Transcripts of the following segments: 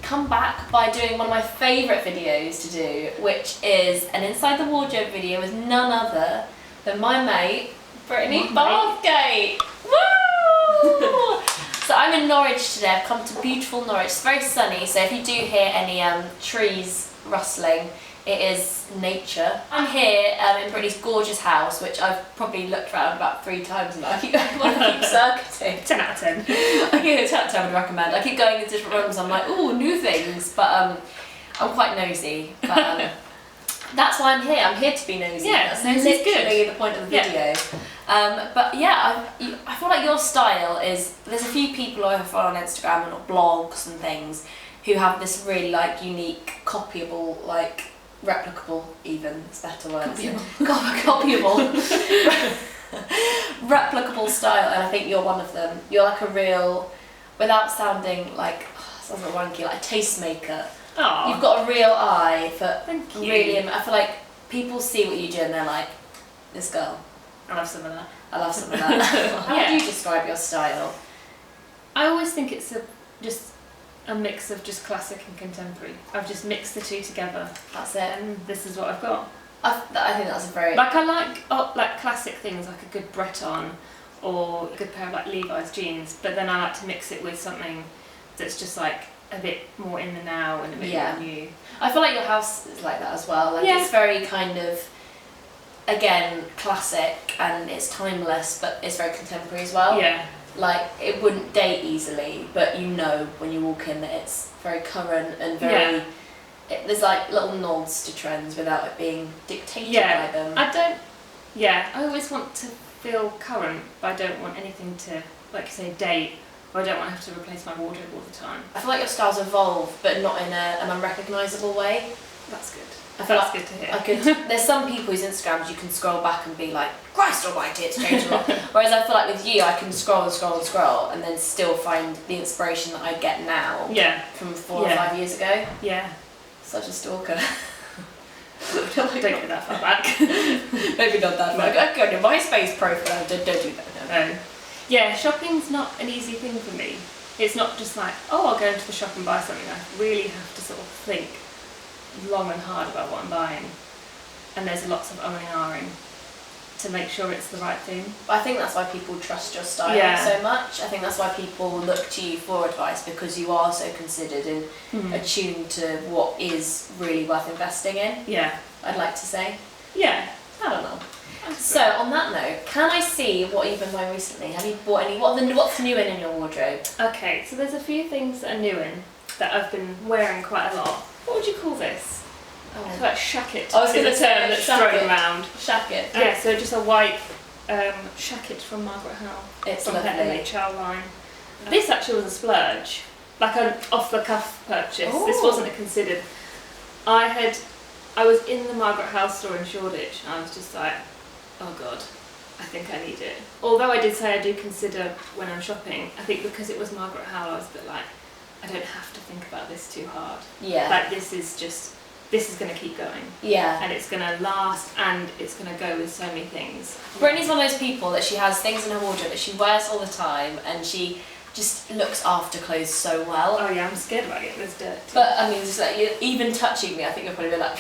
come back by doing one of my favourite videos to do, which is an Inside the Wardrobe video with none other than my mate, Brittany Bathgate. Woo! So I'm in Norwich today. I've come to beautiful Norwich. It's very sunny, so if you do hear any trees rustling, it is nature. I'm here in Brittany's gorgeous house, which I've probably looked around about 3 times now. I want to keep circuiting. 10 out of 10. I give it a 10 out of 10 would recommend. I keep going into different rooms. I'm like, ooh, new things. But I'm quite nosy. But that's why I'm here. I'm here to be nosy. Yeah, that's nosy's literally good. the point of the video. But yeah, I feel like your style is. There's a few people I follow on Instagram and blogs and things who have this really like unique, copyable, like replicable, even it's better words. Copyable. Replicable style, and I think you're one of them. You're like a real, without sounding like sounds like wanky, like a tastemaker. Aww. You've got a real eye for Thank you. really. I feel like people see what you do and they're like, this girl. I love some of that. I love some of that. How would you describe your style? I always think it's just a mix of just classic and contemporary. I've just mixed the two together. That's it. And this is what I've got. I think that's a very... Like I like classic things like a good Breton or a good pair of like Levi's jeans, but then I like to mix it with something that's just like a bit more in the now and a bit more new. I feel like your house is like that as well. Like it's very kind of, again, classic and it's timeless, but it's very contemporary as well. Yeah. Like it wouldn't date easily, but you know when you walk in that it's very current and very... there's like little nods to trends without it being dictated by them. I always want to feel current, but I don't want anything to, like you say, date, or I don't want to have to replace my wardrobe all the time. I feel like your styles evolve, but not in an unrecognisable way. That's good. I feel That's like good to hear. there's some people whose Instagrams you can scroll back and be like, Christ almighty, it's changed a lot. Whereas I feel like with you, I can scroll and then still find the inspiration that I get now from 4 or 5 years ago. Yeah. Such a stalker. Don't go that far back. Maybe not that far. Go to my MySpace profile. Don't do that. No. Yeah, shopping's not an easy thing for me. It's not just like, oh, I'll go into the shop and buy something. I really have to sort of think long and hard about what I'm buying. And there's lots of umming and ahhing to make sure it's the right thing. I think that's why people trust your style so much. I think that's why people look to you for advice, because you are so considered and attuned to what is really worth investing in. Yeah. I'd like to say. Yeah. I don't know. So on that note, can I see what you've been buying recently? Have you bought any? What's new in your wardrobe? Okay, so there's a few things that are new in that I've been wearing quite a lot. What would you call this? Oh. It's like shacket. I was going to say term that's thrown around. Shacket. Yeah, so just a white shacket from Margaret Howe. It's from lovely. her MHL line. This actually was a splurge, like an off-the-cuff purchase. Ooh. This wasn't a considered. I was in the Margaret Howe store in Shoreditch, and I was just like, oh god, I think I need it. Although I did say I do consider when I'm shopping, I think because it was Margaret Howe, I was a bit like, I don't have to think about this too hard. Yeah. Like this is going to keep going. Yeah. And it's going to last, and it's going to go with so many things. Brittany's one of those people that she has things in her wardrobe that she wears all the time, and she just looks after clothes so well. Oh yeah, I'm scared about getting this dirt. But I mean, just like even touching me, I think you'll probably be like,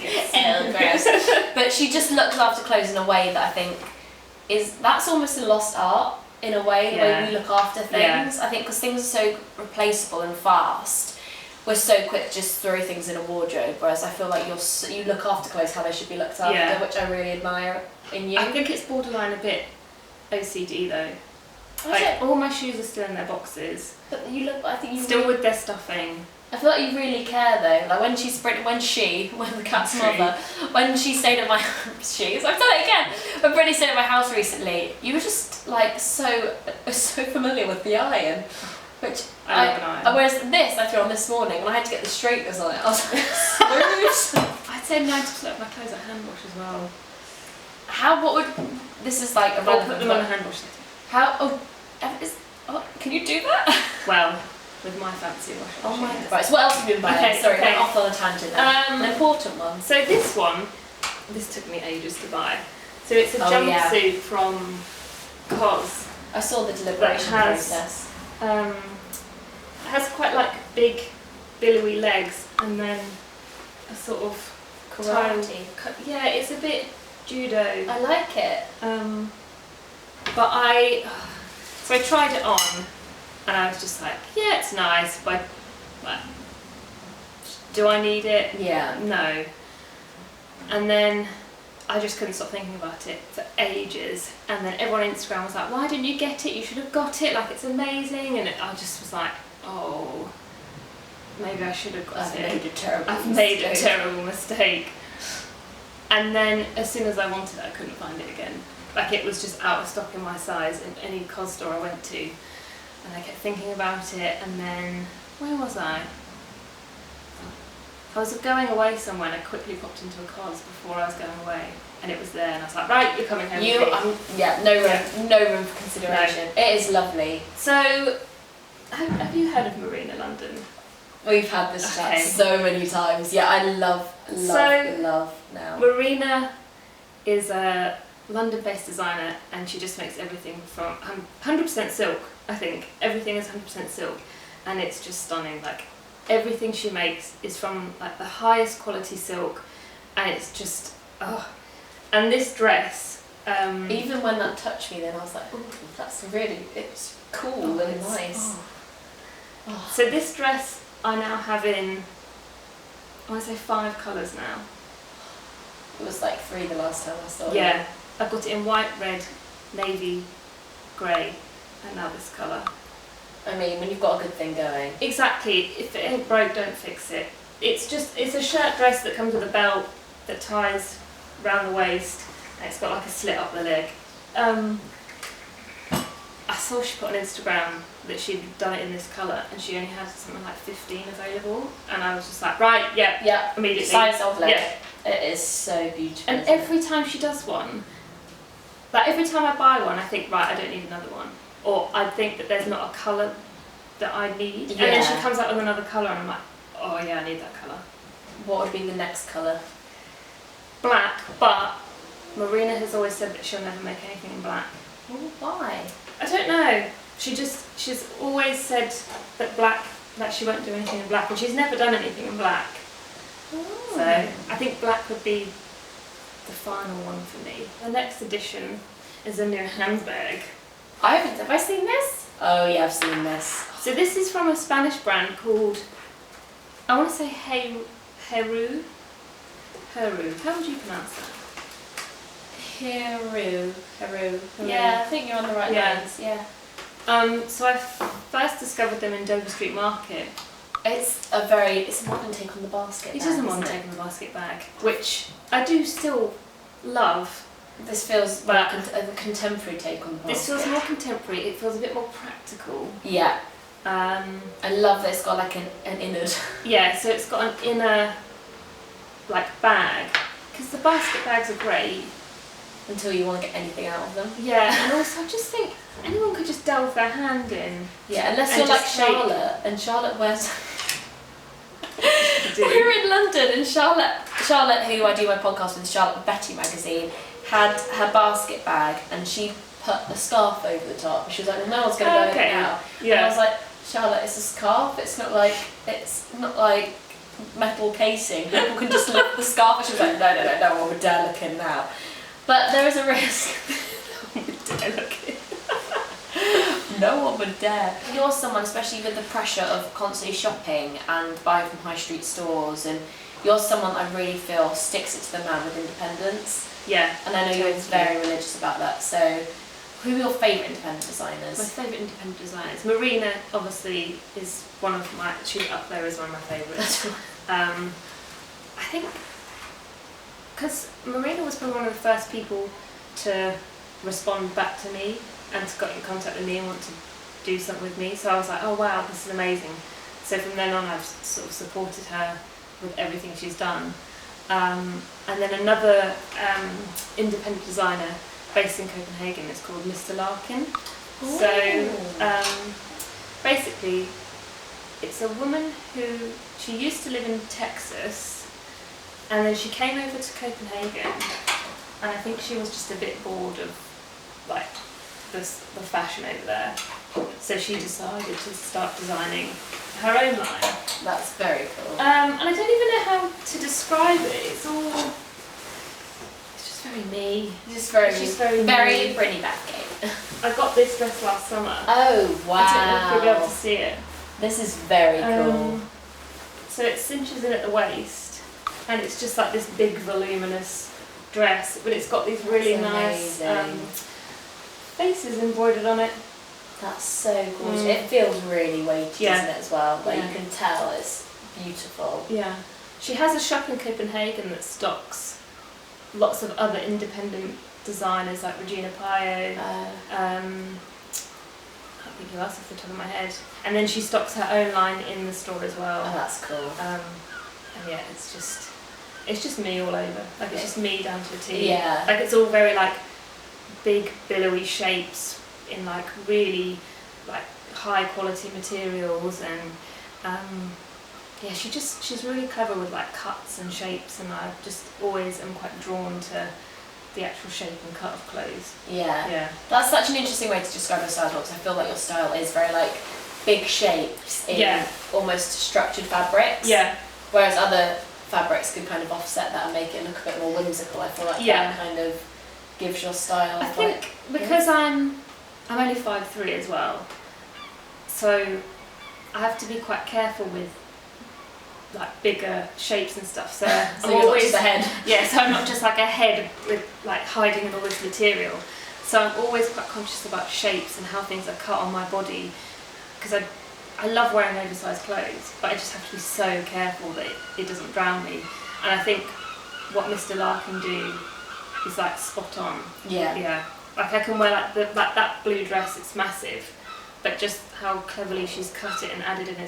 Yes. ew, gross. But she just looks after clothes in a way that I think that's almost a lost art in a way. The way we look after things. I think because things are so replaceable and fast, we're so quick to just throw things in a wardrobe. Whereas I feel like you look after clothes how they should be looked after, which I really admire in you. I think it's borderline a bit OCD though. Like, all my shoes are still in their boxes. But you look. I think you still with their stuffing. I feel like you really care though. Like when the cat's mother, when she stayed at my I've done it again. When Brittany stayed at my house recently, you were just like so familiar with the iron, which I love an iron. Whereas this I threw on this morning when I had to get the straighteners on it. I was like, smooth. I'd say 90% of my clothes are hand wash as well. This is like I'll irrelevant. put them on a hand wash. Can you do that? Well, with my fancy wash. Oh my god. Right, so what else have you been buying? Okay, Sorry, went off on a tangent now. An important one. So this took me ages to buy. So it's a jumpsuit from COS. I saw the deliberation process. has quite like big, billowy legs, and then a sort of Karate. Yeah, it's a bit judo. I like it. But so I tried it on, and I was just like, yeah, it's nice, but do I need it? Yeah. No. And then I just couldn't stop thinking about it for ages. And then everyone on Instagram was like, why didn't you get it? You should have got it. Like, it's amazing. And I just was like, oh, maybe I should have got it. I've made a terrible mistake. And then as soon as I wanted it, I couldn't find it again. Like, it was just out of stock in my size in any cos store I went to. And I kept thinking about it, and then, where was I? I was going away somewhere, and I quickly popped into a cos before I was going away, and it was there, and I was like, right, you're coming home with me. No room for consideration. No. It is lovely. So, have you heard of Marina London? We've had this chat so many times. Yeah, I love now. Marina is a London-based designer, and she just makes everything from 100% silk. I think everything is 100% silk, and it's just stunning. Like, everything she makes is from like the highest quality silk, and it's just And this dress, even when that touched me, then I was like, oh, it's cool and nice. So this dress I now have in, I want to say 5 colours now. It was like 3 the last time I saw it. Yeah, I've got it in white, red, navy, grey, and now this colour. I mean, when you've got a good thing going. Exactly, if it ain't broke, don't fix it. It's a shirt dress that comes with a belt that ties round the waist, and it's got like a slit up the leg. I saw she put on Instagram that she'd done it in this colour, and she only had something like 15 available, and I was just like, right, yeah, immediately. Size of leg. Yeah. It is so beautiful. And every time she does one, like every time I buy one, I think, right, I don't need another one. Or I think that there's not a colour that I need. Yeah. And then she comes out with another colour, and I'm like, oh yeah, I need that colour. What would be the next colour? Black, but Marina has always said that she'll never make anything in black. Well, why? I don't know. She's always said that black, that she won't do anything in black, and she's never done anything in black. Oh. So I think black would be the final one for me. The next edition is a new handbag. Have I seen this? Oh yeah, I've seen this. So this is from a Spanish brand called, I want to say Heru. How would you pronounce that? Heru. Yeah, I think you're on the right lines. Yeah. So I first discovered them in Dover Street Market. It's a modern take on the basket bag. It is a modern take on the basket bag, which I do still love. This feels like a contemporary take on the basket. This feels more contemporary. It feels a bit more practical. Yeah. I love that it's got like an innard. Yeah, so it's got an inner like bag, because the basket bags are great until you want to get anything out of them. Yeah, and also I just think anyone could just delve their hand in. Yeah, unless you're like Charlotte, and Charlotte wears. We're in London, and Charlotte, who I do my podcast with, Charlotte Betty magazine, had her basket bag, and she put a scarf over the top. She was like, well, no one's going to go in it now. Yeah. And I was like, Charlotte, it's a scarf. It's not like metal casing. People can just lift the scarf. And she was like, no one would dare look in now. But there is a risk. No one would dare look in. No one would dare. You're someone, especially with the pressure of constantly shopping and buying from high street stores, and you're someone I really feel sticks it to the man with independence. Yeah. And I know you're very religious about that. So, who are your favourite independent designers? My favourite independent designers. Marina, obviously, is one of my. She's up there as one of my favourites. I think because Marina was probably one of the first people to respond back to me and to get in contact with me and want to do something with me. So I was like, oh wow, this is amazing. So from then on, I've sort of supported her with everything she's done. And then another independent designer based in Copenhagen is called Mr. Larkin. Ooh. So basically, it's a woman who, she used to live in Texas, and then she came over to Copenhagen, and I think she was just a bit bored of like the fashion over there. So she decided to start designing her own line. That's very cool. And I don't even know how to describe it. It's just very me. Just very, She's very very Brittany Bathgate. I got this dress last summer. Oh wow! I don't know if you'll be able to see it. This is very cool. So it cinches in at the waist, and it's just like this big voluminous dress, but it's got these really nice faces embroidered on it. That's so gorgeous. It feels really weighty, Yeah. doesn't it, as well? Like Yeah. you can tell it's beautiful. Yeah. She has a shop in Copenhagen that stocks lots of other independent designers like Regina Pio. I can't think who else off the top of my head. And then she stocks her own line in the store as well. Oh, that's cool. And yeah, it's just me all over. Like it's just me down to a T. Yeah. Like it's all very like big billowy shapes in like really like high quality materials, and yeah, she's really clever with like cuts and shapes, and I just always am quite drawn to the actual shape and cut of clothes. Yeah. Yeah. That's such an interesting way to describe your style, because I feel like your style is very like big shapes in almost structured fabrics. Yeah. Whereas other fabrics could kind of offset that and make it look a bit more whimsical. I feel like that kind of gives your style. I think because I'm only 5'3" as well, so I have to be quite careful with like bigger shapes and stuff. So, so I'm you're always not just a head. Yeah, so I'm not just like a head with like hiding in all this material. So I'm always quite conscious about shapes and how things are cut on my body, because I love wearing oversized clothes, but I just have to be so careful that it doesn't drown me. And I think what Mr. Larkin do is like spot on. Yeah. Yeah. Like I can wear like that blue dress, it's massive, but just how cleverly she's cut it and added in a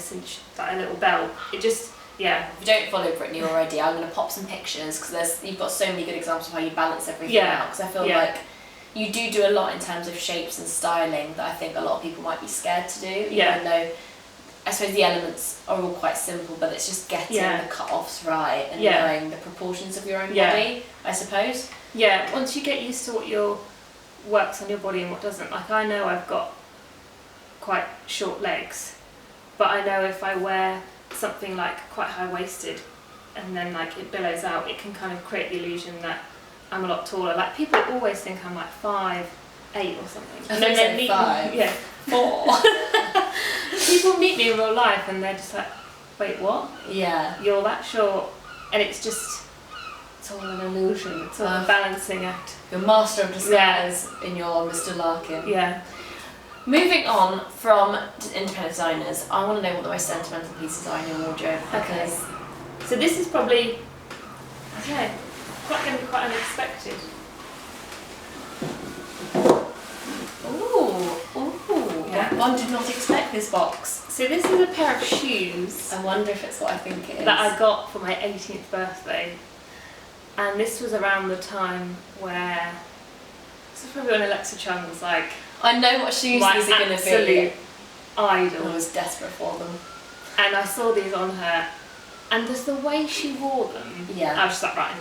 little belt, it just, yeah. If you don't follow Brittany already, I'm going to pop some pictures, because you've got so many good examples of how you balance everything out, because I feel like you do a lot in terms of shapes and styling that I think a lot of people might be scared to do, even though I suppose the elements are all quite simple, but it's just getting the cut-offs right and knowing the proportions of your own body, I suppose. Yeah, once you get used to what works on your body and what doesn't. Like I know I've got quite short legs, but I know if I wear something like quite high-waisted and then like it billows out, it can kind of create the illusion that I'm a lot taller. Like people always think I'm like 5'8" or something. And then they meet 5. Yeah, 4. People meet me in real life and they're just like, wait, what? Yeah. You're that short. And it's all an illusion. It's all a balancing act. You're master of disguise in your Mr. Larkin. Yeah. Moving on from independent designers, I want to know what the most sentimental pieces are in your wardrobe. Okay. So this is probably, I don't know, going to be quite unexpected. Ooh. Yeah. One did not expect this box. So this is a pair of shoes I wonder if it's what I think it is. that I got for my 18th birthday. And this was around the time where, this is probably when Alexa Chung was like, I know what shoes these are going to be. Absolute idol. I was desperate for them. And I saw these on her, and just the way she wore them, I was just like, right,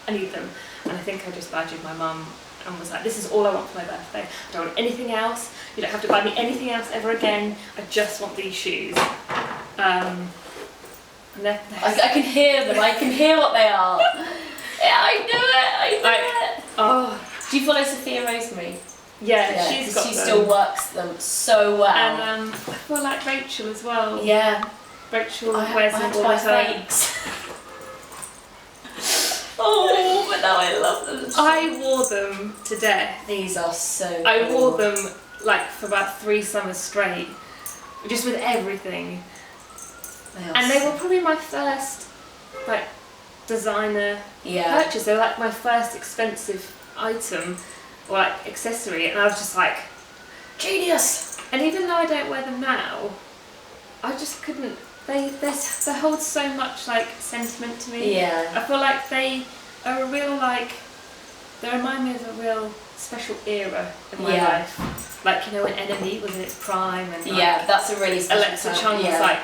I need them. And I think I just badgered my mum and was like, this is all I want for my birthday. I don't want anything else. You don't have to buy me anything else ever again. I just want these shoes. And I can hear them. I can hear what they are. Yeah, I knew it. Oh. Do you follow Sophia Rosemary? Yeah, she's got she them. still works them so well. And I feel like Rachel as well. Yeah. Rachel wears them all the time. Oh, but now I love them. I wore them to death. These are so cool. I wore them like for about 3 summers straight, just with everything. And they were probably my first like designer purchase. They were like my first expensive item or like accessory, and I was just like, genius. And even though I don't wear them now, I just couldn't. They hold so much like sentiment to me. Yeah. I feel like they are a real like. They remind me of a real special era in my life. Like, you know, when NME was in its prime, and like, that's a really special Alexa time. Chung was like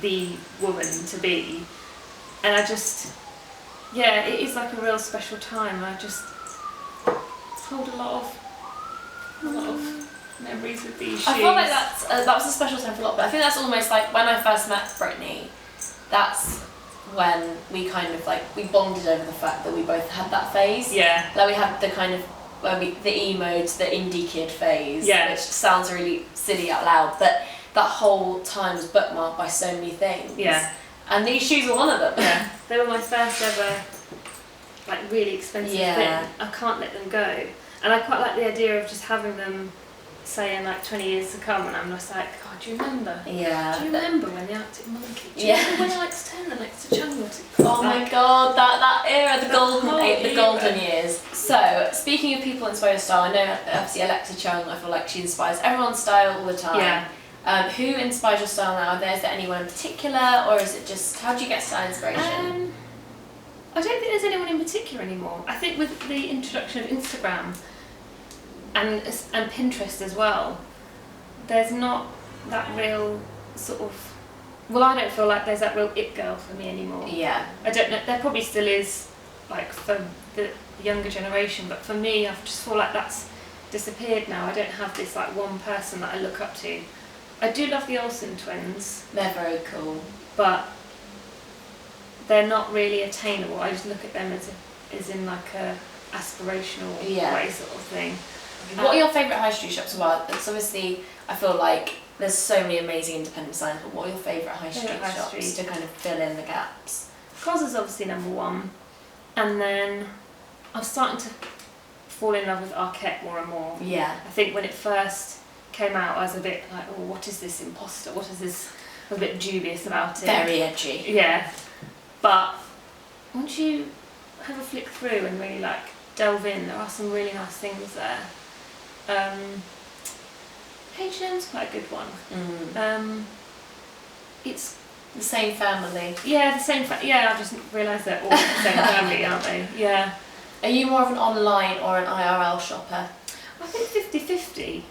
the woman to be, and I just, it is like a real special time. I just hold a lot of memories with these shoes. I feel like that was a special time for a lot, but I think that's almost like when I first met Brittany, that's when we kind of like, we bonded over the fact that we both had that phase. Yeah. Like we had the kind of, the emo to the indie kid phase, which sounds really silly out loud, but that whole time was bookmarked by so many things. Yeah. And these shoes were one of them. Yeah. They were my first ever, like, really expensive thing. I can't let them go. And I quite like the idea of just having them, say, in like 20 years to come, and I'm just like, God, do you remember? Yeah. Do you remember when the Arctic Monkey? Do you Yeah. remember when Alex Turner next to Chandler? Oh my God, that era, the whole golden years. So, speaking of people inspired style, I know obviously Alexa Chung, I feel like she inspires everyone's style all the time. Yeah. Who inspires your style now? Is there anyone in particular, or is it just, how do you get style inspiration? I don't think there's anyone in particular anymore. I think with the introduction of Instagram and Pinterest as well, there's not that real sort of, well, I don't feel like there's that real it girl for me anymore. Yeah. I don't know, there probably still is, like, for the younger generation, but for me, I just feel like that's disappeared now. I don't have this like one person that I look up to. I do love the Olsen twins. They're very cool. But they're not really attainable. I just look at them as in like a aspirational way sort of thing. What are your favourite high street shops? Well, it's obviously, I feel like there's so many amazing independent designers, but what are your favourite high street shops to kind of fill in the gaps? Cos is obviously number one, and then I'm starting to fall in love with Arquette more and more. Yeah. I think when it first came out, I was a bit like, oh, what is this imposter? What is this? I was a bit dubious about it. Very edgy. Yeah. But once you have a flick through and really like delve in, there are some really nice things there. H&M's quite a good one. It's the same family. Yeah, the same. Yeah, I've just realised they're all the same family, aren't they? Yeah. Are you more of an online or an IRL shopper? I think 50-50.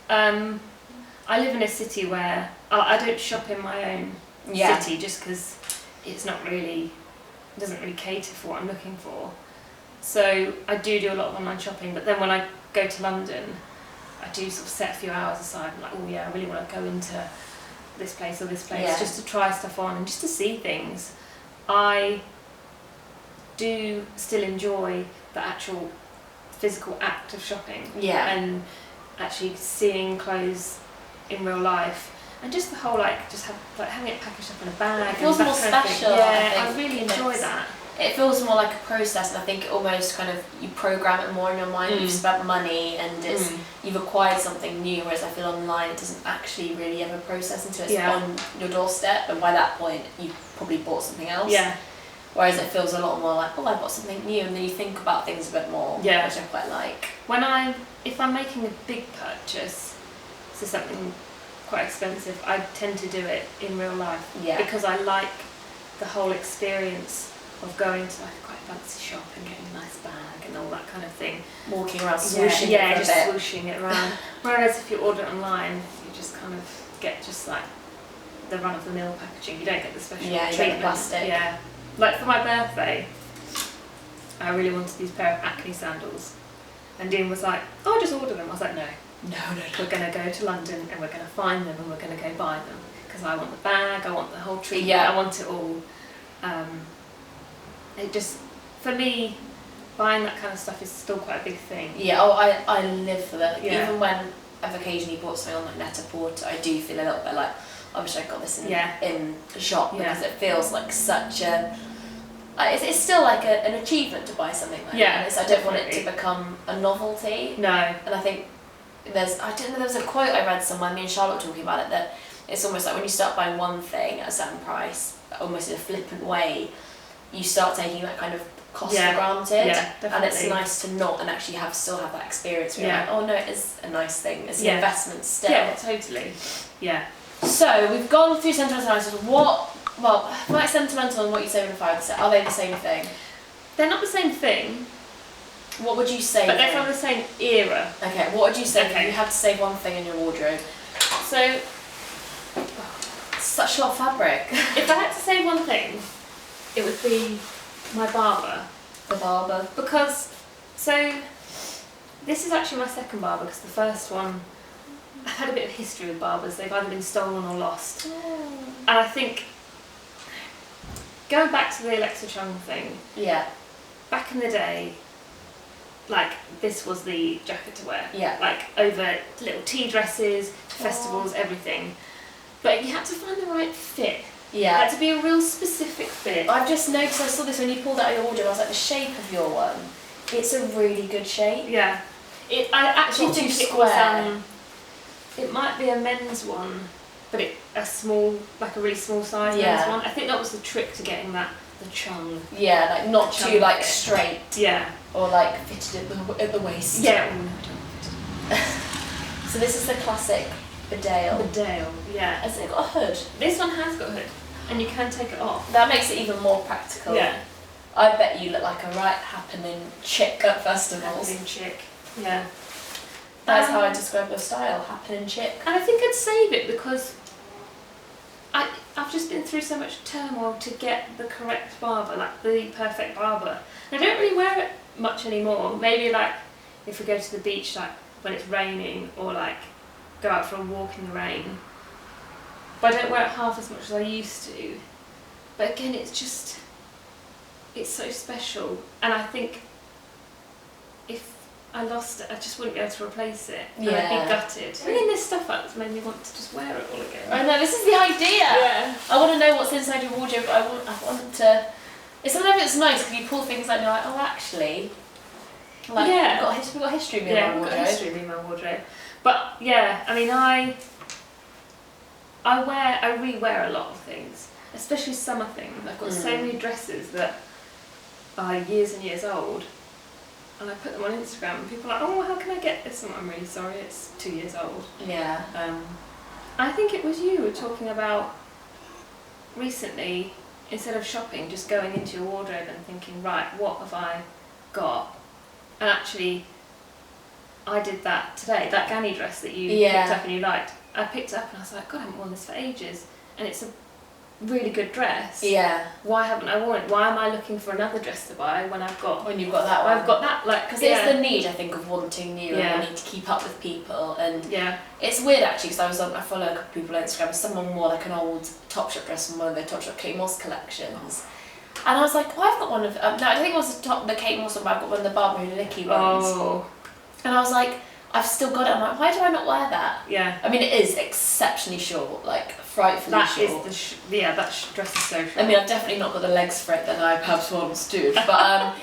I live in a city where I don't shop in my own city just because it's not really, doesn't really cater for what I'm looking for. So I do a lot of online shopping, but then when I go to London, I do sort of set a few hours aside. I'm like, oh yeah, I really want to go into this place or this place just to try stuff on and just to see things. I do still enjoy the actual physical act of shopping and actually seeing clothes in real life, and just the whole just having it packaged up in a bag. It feels more special. I really enjoy that. It feels more like a process, and I think it almost kind of, you program it more in your mind. You've spent money and you've acquired something new, whereas I feel online it doesn't actually really ever process into it's on your doorstep, and by that point you've probably bought something else. Yeah. Whereas it feels a lot more like, oh, I bought something new, and then you think about things a bit more, which I quite like. If I'm making a big purchase, so something quite expensive, I tend to do it in real life because I like the whole experience of going to like a quite fancy shop and getting a nice bag and all that kind of thing. Walking around swooshing it just swooshing it around. Whereas if you order it online, you just kind of get just like the run-of-the-mill packaging. You don't get the special treatment. You get the plastic. Yeah. Like for my birthday, I really wanted these pair of Acne sandals. And Dean was like, oh, just order them. I was like, no. We're going to go to London and we're going to find them and we're going to go buy them. Because I want the bag, I want the whole treatment, I want it all. It just, for me, buying that kind of stuff is still quite a big thing. Yeah, I live for that. Yeah. Even when I've occasionally bought something on like Net-a-Porter, I do feel a little bit like, I wish I got this in the shop, because it feels like such a... It's still like an achievement to buy something like this. I don't want it to become a novelty. No. And I think there was a quote I read somewhere, me and Charlotte were talking about it, that it's almost like when you start buying one thing at a certain price, almost in a flippant way, you start taking that kind of cost for granted. Yeah, definitely. And it's nice to not and actually still have that experience where you're like, oh no, it is a nice thing. It's an investment still. Yeah, totally. Yeah. So we've gone through sentimental analysis. Like sentimental and what you say with the are they the same thing? They're not the same thing. What would you say? But they're from the same era. Okay, what would you say if you had to say one thing in your wardrobe? So, such a lot of fabric. If I had to say one thing, it would be my Barber. The Barber. Because, this is actually my second Barber, because the first one I've had a bit of history with barbers. They've either been stolen or lost. Oh. And I think, going back to the Alexa Chung thing, Yeah. back in the day, like, this was the jacket to wear. Yeah. Like, over little tea dresses, festivals, everything. But you had to find the right fit. Yeah. It had to be a real specific fit. I've just noticed, I saw this when you pulled out your wardrobe, I was like, the shape of your one, it's a really good shape. Yeah. I actually It's not think too it was, square. it might be a men's one, but a small, like a really small size Yeah. men's one. I think that was the trick to getting the chung. Yeah, like not Chung too like fit. straight Yeah. or like fitted at the waist. Yeah. So this is the classic bedale. Bedale, yeah. Has it got a hood? This one has got a hood, and you can take it off. That makes it even more practical. Yeah. I bet you look like a right happening chick at festivals. Happening chick. Yeah. That's how I describe your style, happening chick. And I think I'd save it because I've just been through so much turmoil to get the correct barber, like the perfect barber. And I don't really wear it much anymore. Maybe like if we go to the beach, like when it's raining, or like go out for a walk in the rain. But I don't wear it half as much as I used to. But again, it's so special. And I think if I lost it, I just wouldn't be able to replace it. And I'd be gutted. I mean, there's stuff that's made me want to just wear it all again. I know, this is the idea. Yeah. I want to know what's inside your wardrobe. I want to. It's sometimes it's nice because you pull things out and you're like, oh, actually. Like, Yeah. we've got history in my Yeah, wardrobe. I've got history in my wardrobe. But yeah, I mean, I re-wear a lot of things, especially summer things. I've got so many dresses that are years and years old, and I put them on Instagram, and people are like, oh, how can I get this? And I'm really sorry, it's 2 years old. Yeah. I think it was you were talking about recently, instead of shopping, just going into your wardrobe and thinking, right, what have I got? And actually, I did that today, that Ganni dress that you picked up and you liked. I picked it up and I was like, God, I haven't worn this for ages. And it's a really good dress. Yeah. Why haven't I worn it? Why am I looking for another dress to buy when I've got... When you've got that one. I've got that, like... Because it's the need, I think, of wanting new Yeah. and wanting to keep up with people. And Yeah. it's weird, actually, because I follow a couple people on Instagram, and someone wore like an old Topshop dress from one of their Topshop Kate Moss collections. And I was like, well, I've got one of... no, I don't think it was the Kate Moss one, but I've got one of the Barbara Hilicki ones. Oh. And I was like, I've still got it. I'm like, why do I not wear that? Yeah. I mean, it is exceptionally short, like frightfully That short. is the... that dress is so short. I mean, I've definitely not got the legs for it that I perhaps once stood, but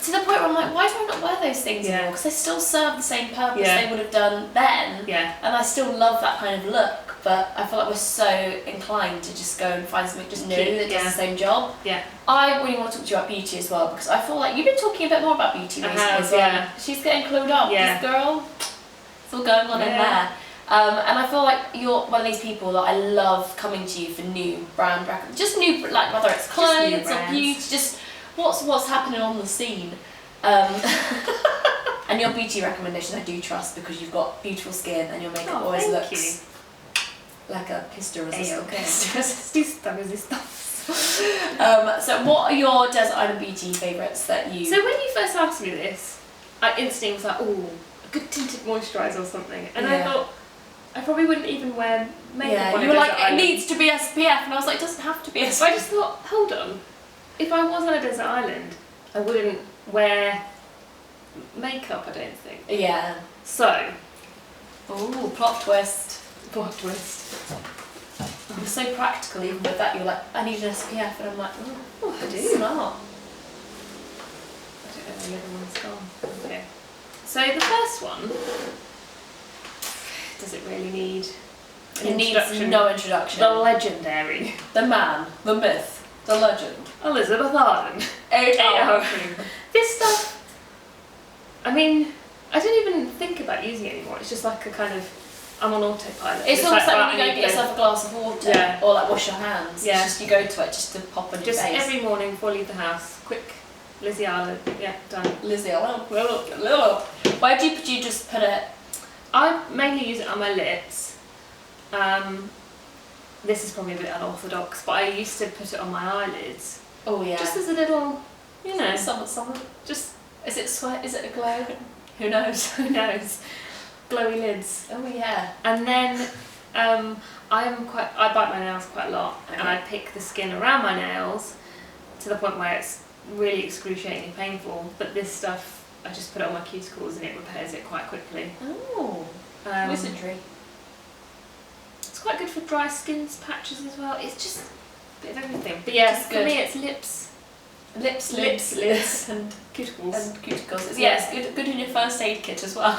to the point where I'm like, why do I not wear those things anymore? Because they still serve the same purpose they would have done then, and I still love that kind of look, but I feel like we're so inclined to just go and find something just new that does the same job. Yeah. I really want to talk to you about beauty as well, because I feel like you've been talking a bit more about beauty recently as well. Yeah. She's getting clued up, this girl. It's all going on in there. And I feel like you're one of these people that I love coming to you for new brand recommendations. Just new, like whether it's clothes or beauty, just what's happening on the scene. And your beauty recommendations I do trust because you've got beautiful skin and your makeup always looks like a pista-resistant. So what are your desert island beauty favourites that you... So when you first asked me this, I instantly was like, oh, a good tinted moisturiser or something. And I thought, I probably wouldn't even wear makeup on you were like, island. it needs to be SPF, and I was like, it doesn't have to be SPF. So I just thought, hold on, if I was on a desert island, I wouldn't wear makeup, I don't think. Yeah. So, ooh, plot twist. plot twist. You're so practical even with that, you're like, I need an SPF, and I'm like, oh, I do. Smart. I don't know where the other one's gone. Okay. So the first one, does it really need an It needs introduction? no introduction. The legendary The man, the myth, the legend. Elizabeth Arden. 8 This stuff, I mean, I don't even think about using it anymore. It's just like a kind of, I'm on autopilot. It's almost like when you right, go get yourself a glass of water or like wash your hands. Yeah. It's just you go to it just to pop on your just face. every morning before I leave the house, quick, Lizzie Arden, done. Lizzie, why do you just put it? I mainly use it on my lips. This is probably a bit unorthodox, but I used to put it on my eyelids. Oh yeah. Just as a little, you know. Something. Just, Is it sweat? Is it a glow? Who knows? who knows? glowy lids. Oh yeah. And then I bite my nails quite a lot, Okay. and I pick the skin around my nails to the point where it's really excruciatingly painful. But this stuff, I just put it on my cuticles and it repairs it quite quickly. Oh. Wizardry. It's quite good for dry skin patches as well. It's just a bit of everything. But yeah, Just for good. me it's lips, Lips, and cuticles. and cuticles. It's, Yeah. yeah, it's good in your first aid kit as well.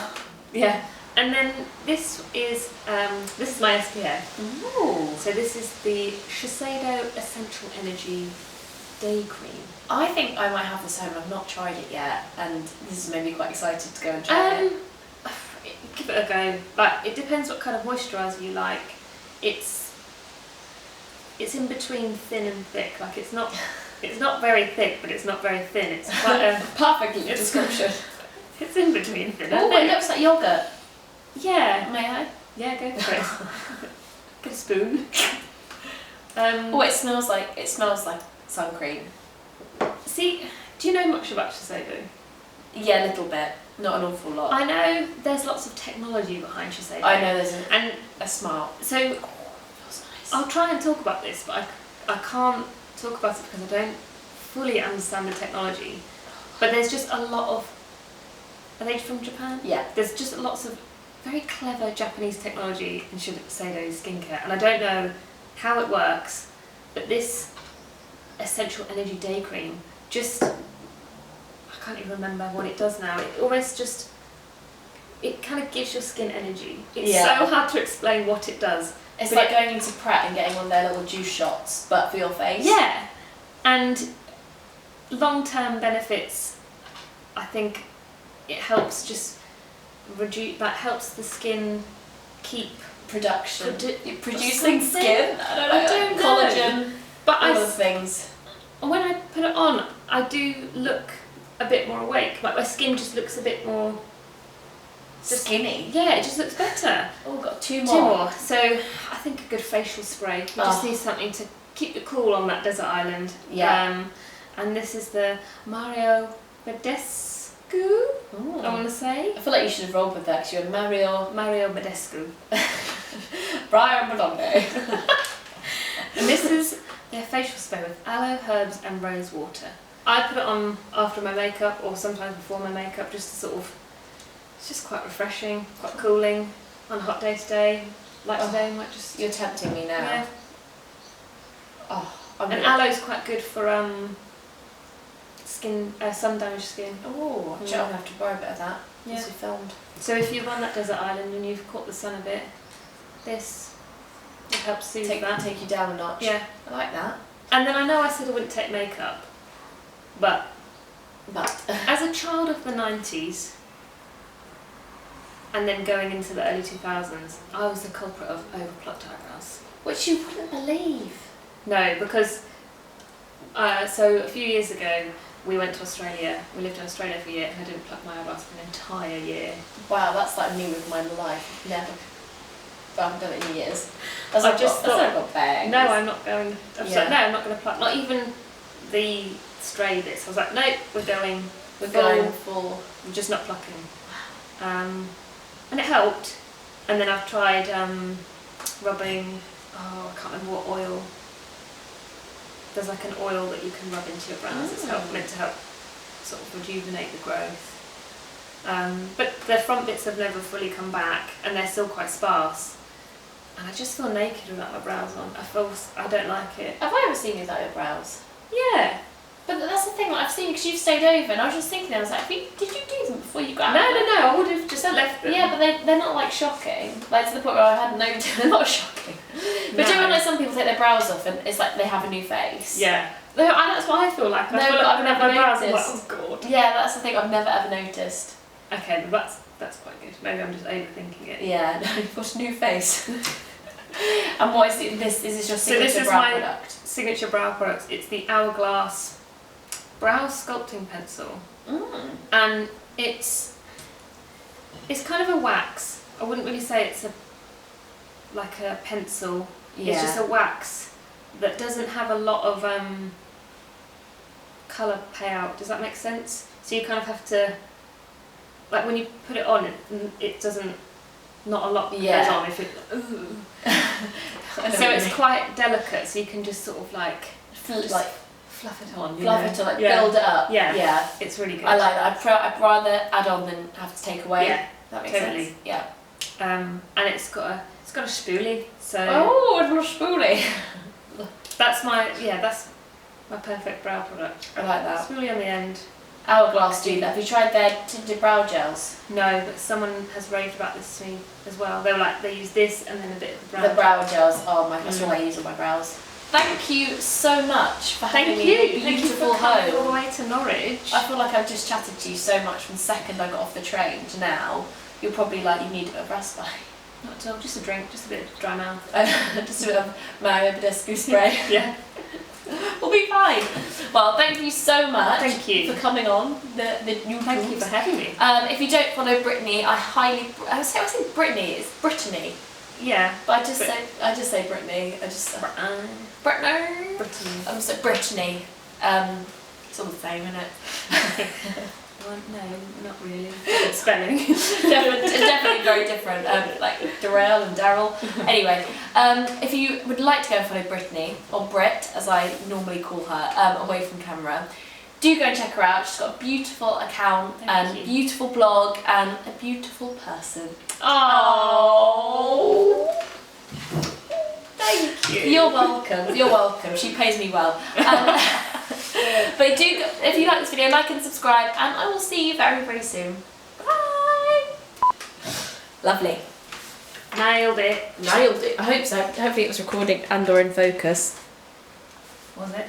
Yeah. And then this is my SPF. Ooh. So this is the Shiseido Essential Energy Day Cream. I think I might have this home. I've not tried it yet, and this has made me quite excited to go and try it. Give it a go, but it depends what kind of moisturiser you like. It's in between thin and thick. Like it's not very thick, but it's not very thin. It's quite a Perfect description. It's in between thin and Oh, thick. it looks like yogurt. Yeah. May I? Yeah, go for it. Get a spoon. Oh, it smells like sun cream. See, do you know much about Shiseido? Yeah, a little bit. Not an awful lot. I know there's lots of technology behind Shiseido. I know there's And a smart. so Feels nice. I'll try and talk about this, but I can't talk about it because I don't fully understand the technology. But there's just a lot of... Are they from Japan? Yeah. There's just lots of very clever Japanese technology in Shiseido skincare, and I don't know how it works, but this Essential Energy Day Cream just... I can't even remember what it does now. It almost just... It kind of gives your skin energy. It's so hard to explain what it does. It's but like going into Pret and getting one of their little juice shots, but for your face. Yeah, and long-term benefits, I think it helps just reduce, that helps the skin keep Production. producing skin. I don't know. Collagen. But All those things. when I put it on, I do look a bit more awake. Like my skin just looks a bit more Skinny. Yeah, it just looks better. Oh, got two Two more. more. So I think a good facial spray. You just need something to keep you cool on that desert island. Yeah. And this is the Mario Badescu, I want to say. I feel like you should have rolled with that because you're Mario Badescu. Brian Madonna. And this is their facial spray with aloe, herbs and rose water. I put it on after my makeup or sometimes before my makeup just to sort of, it's just quite refreshing, quite cooling on a hot day today. Like today, might just... You're tempting me now. Yeah. Oh, And aloe's quite good for skin, sun damaged skin. Oh, I'm gonna have to borrow a bit of that. Yeah. As we filmed. So if you're on that desert island and you've caught the sun a bit, this will help soothe that. Take you down a notch. Yeah. I like that. And then I know I said I wouldn't take makeup, but But as a child of the 90s, and then going into the early 2000s, I was the culprit of overplucked eyebrows. which you wouldn't believe. No, because so a few years ago we went to Australia. We lived in Australia for a year, and I didn't pluck my eyebrows for an entire year. Wow, that's like me with my life. Never. But I haven't done it in years. I got bangs. No, I'm not going. I was Yeah. like, no, I'm not going to pluck. Not even the stray bits. I was like, no, we're going full. I'm just not plucking. And it helped. And then I've tried rubbing. Oh, I can't remember what oil. There's like an oil that you can rub into your brows. It's meant to help sort of rejuvenate the growth. But the front bits have never fully come back, and they're still quite sparse. And I just feel naked without my brows on. I don't like it. Have I ever seen you without your brows? Yeah. But that's the thing, like, I've seen you because you've stayed over, and I was just thinking, I was like, did you do them before you got No, out? I would have just left them. Yeah, but they're not like shocking. Like to the point where I hadn't noticed. They're not shocking. But do you know, like some people take their brows off and it's like they have a new face? Yeah. That's what I feel like. I feel like I've never my brows are like, noticed. oh god. Yeah, that's the thing. I've never ever noticed. Okay, but that's quite good. Maybe I'm just overthinking it. Yeah, no, you've got a new face. And what is it? Is this your signature brow product? Signature brow product. It's the Hourglass Brow Sculpting Pencil. And it's kind of a wax. I wouldn't really say it's like a pencil. Yeah. It's just a wax that doesn't have a lot of colour payout. Does that make sense? So you kind of have to, like when you put it on, it doesn't not a lot goes Yeah. on if it. Ooh. I know So what you it's mean. quite delicate, so you can just sort of like like fluff it on. fluff it to like build it up. Yeah. Yeah. It's really good. I like that. I'd rather add on than have to take away. Yeah, That makes totally. sense. Yeah. And it's got a spoolie. So Oh, a little spoolie. that's my perfect brow product. I like that. Spoolie on the end. Hourglass do that. Have you tried their tinted brow gels? No, but someone has raved about this to me as well. They were like, they use this and then a bit of the brow. The brow gels. Oh my, that's what I use on my brows. Thank you so much for having me in your beautiful Thank you for coming all the home. way to Norwich. I feel like I've just chatted to you so much from the second I got off the train to now. You're probably like, you need a bit of respite. Not at all, just a drink, just a bit of dry mouth. Just a bit of Mario Badescu spray. Yeah. We'll be fine. Well, thank you so much. Thank you. For coming on the new. Thank you for having me. If you don't follow Brittany, I say Brittany. It's Brittany. Yeah. But I just say Brittany. Brittany. Brittany. So Brittany. It's all the same, isn't it? Well, no, not really. Spelling. definitely very different. Like Darrell and Daryl. Anyway, if you would like to go and follow Brittany, or Brit as I normally call her, away from camera, do go and check her out. She's got a beautiful account and beautiful blog and a beautiful person. Oh. Thank you. You're welcome. You're welcome. She pays me well. But if you like this video, like and subscribe, and I will see you very, very soon. Bye. Lovely. Nailed it. Nailed it. I hope so. Hopefully it was recording and or in focus. Was it?